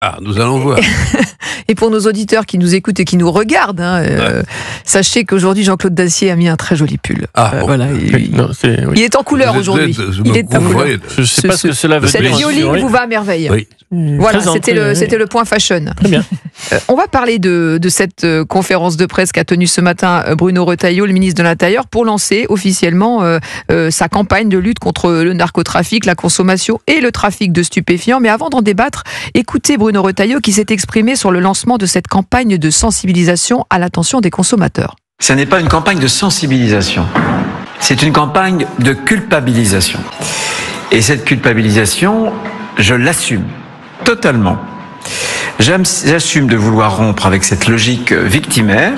Ah, nous allons voir. Et pour nos auditeurs qui nous écoutent et qui nous regardent, sachez qu'aujourd'hui Jean-Claude Dacier a mis un très joli pull. Bon. Voilà, il est en couleur aujourd'hui. Il est en couleur. Je ne sais pas ce que cela veut dire. Cette violine vous va à merveille. Oui. Voilà, c'était le point fashion. Très bien. On va parler de cette conférence de presse qu'a tenue ce matin Bruno Retailleau, le ministre de l'Intérieur, pour lancer officiellement sa campagne de lutte contre le narcotrafic, la consommation et le trafic de stupéfiants. Mais avant d'en débattre, écoutez Bruno Retailleau qui s'est exprimé sur le lancement de cette campagne de sensibilisation à l'attention des consommateurs. Ce n'est pas une campagne de sensibilisation, c'est une campagne de culpabilisation. Et cette culpabilisation, je l'assume totalement. J'assume de vouloir rompre avec cette logique victimaire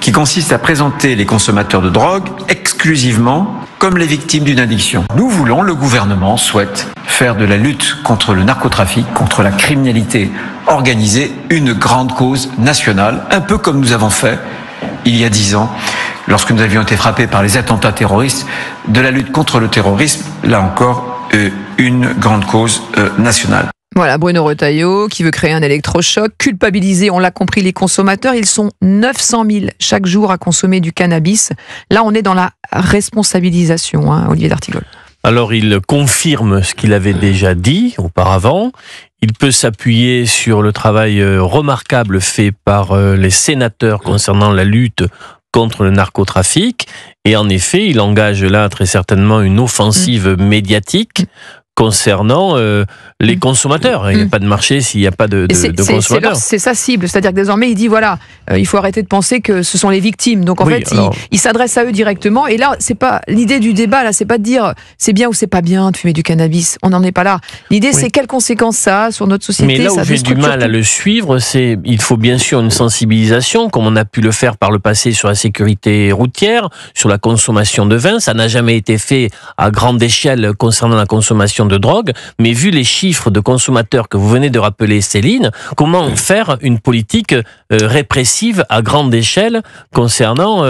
qui consiste à présenter les consommateurs de drogue exclusivement comme les victimes d'une addiction. Nous voulons, le gouvernement souhaite faire de la lutte contre le narcotrafic, contre la criminalité organisée, une grande cause nationale, un peu comme nous avons fait il y a 10 ans, lorsque nous avions été frappés par les attentats terroristes, de la lutte contre le terrorisme, là encore, une grande cause nationale. Voilà, Bruno Retailleau qui veut créer un électrochoc, culpabiliser, on l'a compris, les consommateurs. Ils sont 900 000 chaque jour à consommer du cannabis. Là, on est dans la responsabilisation, Olivier d'Artigol. Alors, il confirme ce qu'il avait déjà dit auparavant. Il peut s'appuyer sur le travail remarquable fait par les sénateurs concernant la lutte contre le narcotrafic. Et en effet, il engage là très certainement une offensive médiatique concernant les consommateurs. Il n'y a pas de marché s'il n'y a pas de consommateurs. C'est sa cible, c'est-à-dire que désormais il dit voilà, il faut arrêter de penser que ce sont les victimes. Donc en fait, il s'adresse à eux directement. Et là, c'est pas l'idée du débat. Là, c'est pas de dire c'est bien ou c'est pas bien de fumer du cannabis. On n'en est pas là. L'idée, c'est quelles conséquences ça a sur notre société. Mais là où j'ai du mal à le suivre, c'est il faut bien sûr une sensibilisation, comme on a pu le faire par le passé sur la sécurité routière, sur la consommation de vin. Ça n'a jamais été fait à grande échelle concernant la consommation de drogue, mais vu les chiffres de consommateurs que vous venez de rappeler, Céline, comment faire une politique répressive à grande échelle concernant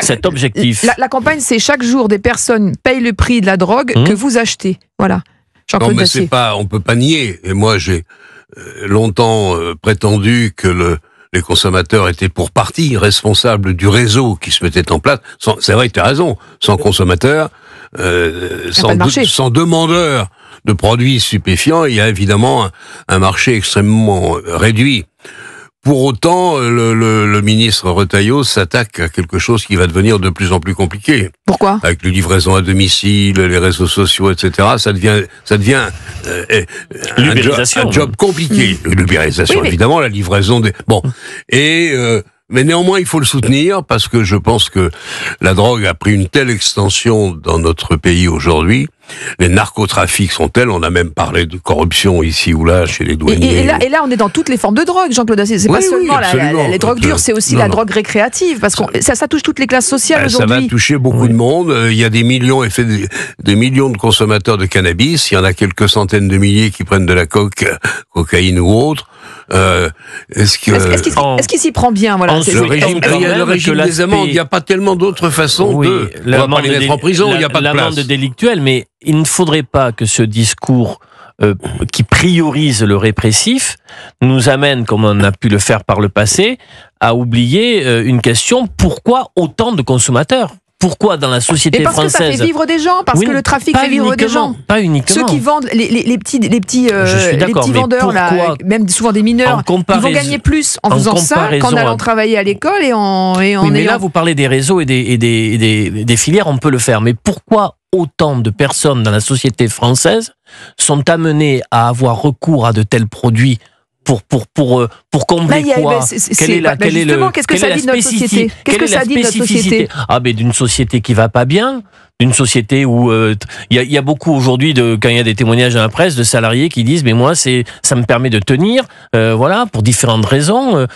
cet objectif? La campagne, c'est chaque jour des personnes payent le prix de la drogue que vous achetez. Voilà. Non, mais c'est pas, on peut pas nier. Et moi, j'ai longtemps prétendu que les consommateurs étaient pour partie responsables du réseau qui se mettait en place. C'est vrai, tu as raison. Sans consommateurs, sans demandeurs de produits stupéfiants, il y a évidemment un marché extrêmement réduit. Pour autant, le ministre Retailleau s'attaque à quelque chose qui va devenir de plus en plus compliqué. Pourquoi ? Avec les livraisons à domicile, les réseaux sociaux, etc., ça devient un job compliqué. L'ubérisation, évidemment, la livraison des... Bon, mais néanmoins, il faut le soutenir parce que je pense que la drogue a pris une telle extension dans notre pays aujourd'hui. Les narcotrafics sont tels, on a même parlé de corruption ici ou là chez les douaniers. Et là, on est dans toutes les formes de drogue, Jean-Claude Dacier. C'est pas seulement les drogues dures, c'est aussi la drogue récréative, parce que ça touche toutes les classes sociales aujourd'hui. Ça va toucher beaucoup de monde. Il y a des millions de consommateurs de cannabis. Il y en a quelques centaines de milliers qui prennent de la cocaïne ou autre. Est-ce qu'il s'y prend bien, voilà. Le régime des amendes, il n'y a pas tellement d'autres façons on va pas les mettre en prison, il n'y a pas de place. L'amende délictuelle, mais il ne faudrait pas que ce discours qui priorise le répressif nous amène, comme on a pu le faire par le passé, à oublier une question: pourquoi autant de consommateurs ? Pourquoi dans la société française ? Parce que ça fait vivre des gens, parce que le trafic fait vivre des gens. Pas uniquement. Ceux qui vendent, les petits vendeurs, là, même souvent des mineurs, ils vont gagner plus en faisant ça qu'en allant travailler à l'école et en mais là, vous parlez des réseaux et des filières, on peut le faire. Mais pourquoi autant de personnes dans la société française sont amenées à avoir recours à de tels produits pour combler quoi? Qu'est-ce que ça dit de notre société? Qu'est-ce que ça dit de notre société? D'une société qui va pas bien, d'une société où il y a beaucoup aujourd'hui quand il y a des témoignages dans la presse de salariés qui disent mais moi ça me permet de tenir, voilà, pour différentes raisons,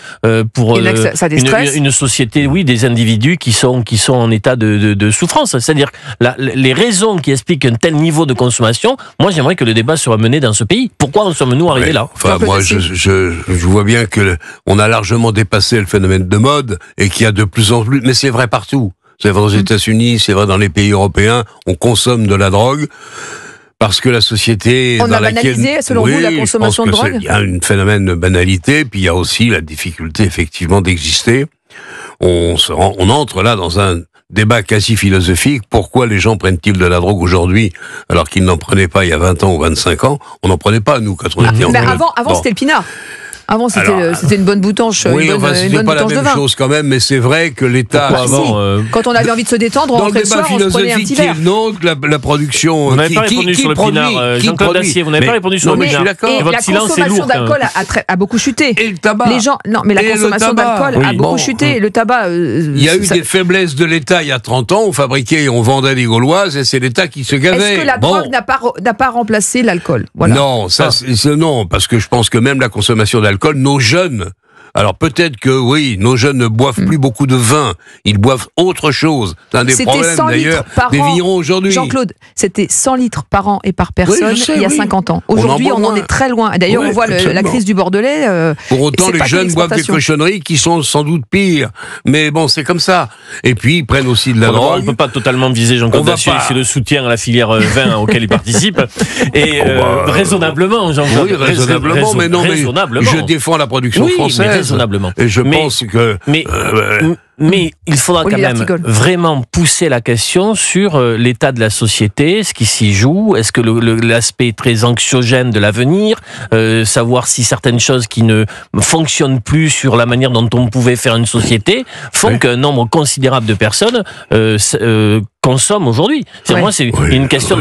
pour une société, des individus qui sont en état de souffrance. C'est-à-dire les raisons qui expliquent un tel niveau de consommation. Moi, j'aimerais que le débat soit mené dans ce pays. Pourquoi en sommes-nous arrivés là? Enfin, moi, je vois bien que on a largement dépassé le phénomène de mode et qu'il y a de plus en plus, mais c'est vrai partout. C'est vrai aux États-Unis, c'est vrai dans les pays européens, on consomme de la drogue. Parce que la société On dans a laquelle... banalisé, selon vous, la consommation de drogue ? Il y a un phénomène de banalité, puis il y a aussi la difficulté, effectivement, d'exister. On entre là dans un débat quasi philosophique. Pourquoi les gens prennent-ils de la drogue aujourd'hui, alors qu'ils n'en prenaient pas il y a 20 ans ou 25 ans ? On n'en prenait pas, nous, quand on était enfants. Avant, c'était le pinard. Avant, c'était une bonne boutanche, oui, une bonne c'était pas la boutanche de même vin. chose quand même, mais c'est vrai que l'État... Quand on avait envie de se détendre, on rentrait le soir, on se prenait un petit verre. Dans le débat philosophique qui est le nôtre, la production... Vous n'avez pas répondu sur le pinard, Jean-Claude Dacier, vous n'avez pas répondu sur le pinard. Je suis d'accord. Et la consommation d'alcool a beaucoup chuté. Et le tabac. La consommation d'alcool a beaucoup chuté. Le tabac... Il y a eu des faiblesses de l'État il y a 30 ans, on fabriquait et on vendait des Gauloises, et c'est l'État qui se gavait. Est-ce que la drogue n'a pas remplacé l'alcool ? Non, non, parce que je pense que même la consommation d'alcool, nos jeunes... Alors peut-être que oui, nos jeunes ne boivent plus beaucoup de vin, ils boivent autre chose. C'est un des problèmes d'ailleurs des vignerons aujourd'hui. Jean-Claude, c'était 100 litres par an et par personne il y a 50 ans. Aujourd'hui, on en est très loin. D'ailleurs, on voit la crise du Bordelais. Pour autant, les jeunes boivent des cochonneries qui sont sans doute pires. Mais bon, c'est comme ça. Et puis, ils prennent aussi de la drogue. On ne peut pas totalement viser Jean-Claude Dacier, c'est le soutien à la filière vin auquel il participe. Et raisonnablement, Jean-Claude. Oui, raisonnablement, mais non, mais je défends la production française. Raisonnablement. Et je pense que... Mais il faudra quand même vraiment pousser la question sur l'état de la société, ce qui s'y joue, est-ce que l'aspect très anxiogène de l'avenir, savoir si certaines choses qui ne fonctionnent plus sur la manière dont on pouvait faire une société, font qu'un nombre considérable de personnes consomment aujourd'hui. Moi, c'est une question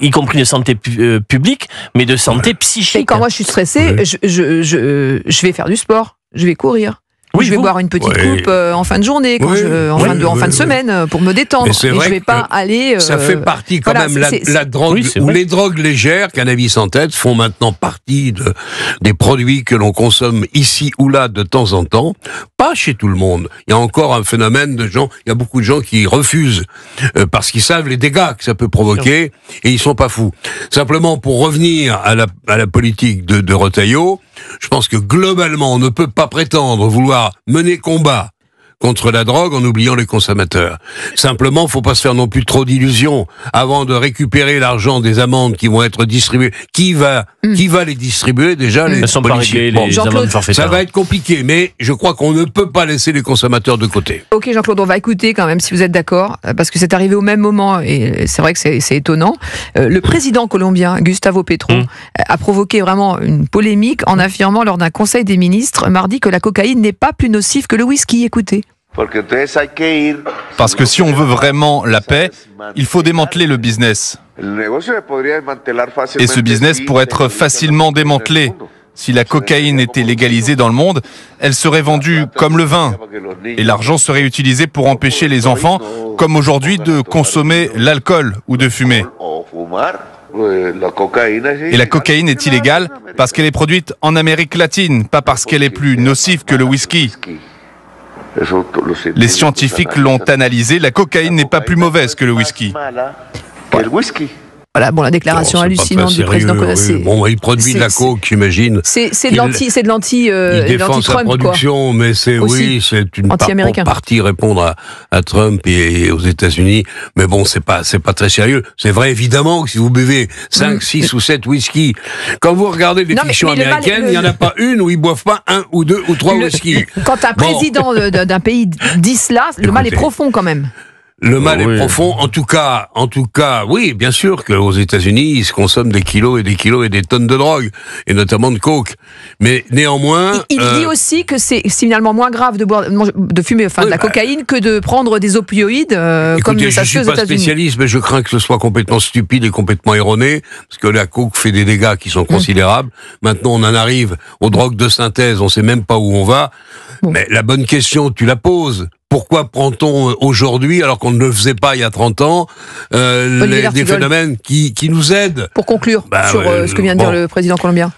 y compris de santé publique, mais de santé psychique. Et quand moi je suis stressé, je vais faire du sport, je vais courir. Oui, je vais boire une petite coupe en fin de journée, en fin de semaine, pour me détendre. Et je ne vais pas aller... ça fait partie quand même, la drogue, ou les drogues légères, cannabis en tête, font maintenant partie des produits que l'on consomme ici ou là de temps en temps. Pas chez tout le monde. Il y a encore un phénomène de gens, il y a beaucoup de gens qui refusent, parce qu'ils savent les dégâts que ça peut provoquer, et ils sont pas fous. Simplement, pour revenir à la politique de Retailleau, je pense que globalement, on ne peut pas prétendre vouloir mener combat contre la drogue en oubliant les consommateurs. Simplement, faut pas se faire non plus trop d'illusions avant de récupérer l'argent des amendes qui vont être distribuées. Qui va les distribuer déjà? Les policiers. Ça va être compliqué, mais je crois qu'on ne peut pas laisser les consommateurs de côté. Ok, Jean-Claude, on va écouter quand même si vous êtes d'accord, parce que c'est arrivé au même moment et c'est vrai que c'est étonnant. Le président colombien Gustavo Petro a provoqué vraiment une polémique en affirmant lors d'un conseil des ministres mardi que la cocaïne n'est pas plus nocive que le whisky. Écoutez. Parce que si on veut vraiment la paix, il faut démanteler le business. Et ce business pourrait être facilement démantelé. Si la cocaïne était légalisée dans le monde, elle serait vendue comme le vin. Et l'argent serait utilisé pour empêcher les enfants, comme aujourd'hui, de consommer l'alcool ou de fumer. Et la cocaïne est illégale parce qu'elle est produite en Amérique latine, pas parce qu'elle est plus nocive que le whisky. Les scientifiques l'ont analysé, la cocaïne n'est pas plus mauvaise que le whisky. Voilà, bon, la déclaration hallucinante du président Colas. Bon, il produit de la coke, j'imagine. C'est de l'anti, il défend sa production, mais c'est une partie répondre à Trump et aux États-Unis. Mais bon, c'est pas très sérieux. C'est vrai, évidemment, que si vous buvez 5, 6 ou 7 whisky, quand vous regardez les fictions américaines, il n'y en a pas une où ils boivent pas 1 ou 2 ou 3 whisky. Quand un président d'un pays dit cela, le mal est profond quand même. Le mal est profond. En tout cas, oui, bien sûr qu'aux États-Unis, ils se consomment des kilos et des tonnes de drogue, et notamment de coke. Mais néanmoins, il dit aussi que c'est finalement moins grave de fumer, de la cocaïne, que de prendre des opioïdes, comme ça se fait aux États-Unis. Je suis pas spécialiste, mais je crains que ce soit complètement stupide et complètement erroné, parce que la coke fait des dégâts qui sont considérables. Maintenant, on en arrive aux drogues de synthèse, on sait même pas où on va. Mais la bonne question, tu la poses. Pourquoi prend-on aujourd'hui, alors qu'on ne le faisait pas il y a 30 ans, des phénomènes qui nous aident? Pour conclure sur ce que vient de dire le président colombien.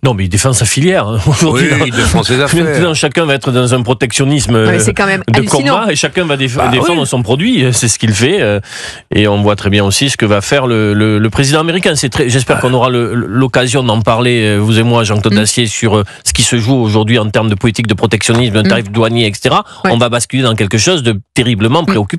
Non, mais il défend sa filière. Aujourd'hui, il défend ses affaires. Maintenant, chacun va être dans un protectionnisme de combat et chacun va défendre son produit. C'est ce qu'il fait. Et on voit très bien aussi ce que va faire le président américain. J'espère qu'on aura l'occasion d'en parler, vous et moi, Jean-Claude Dacier, sur ce qui se joue aujourd'hui en termes de politique de protectionnisme, de tarifs douaniers, etc. On va basculer dans quelque chose de terriblement préoccupant.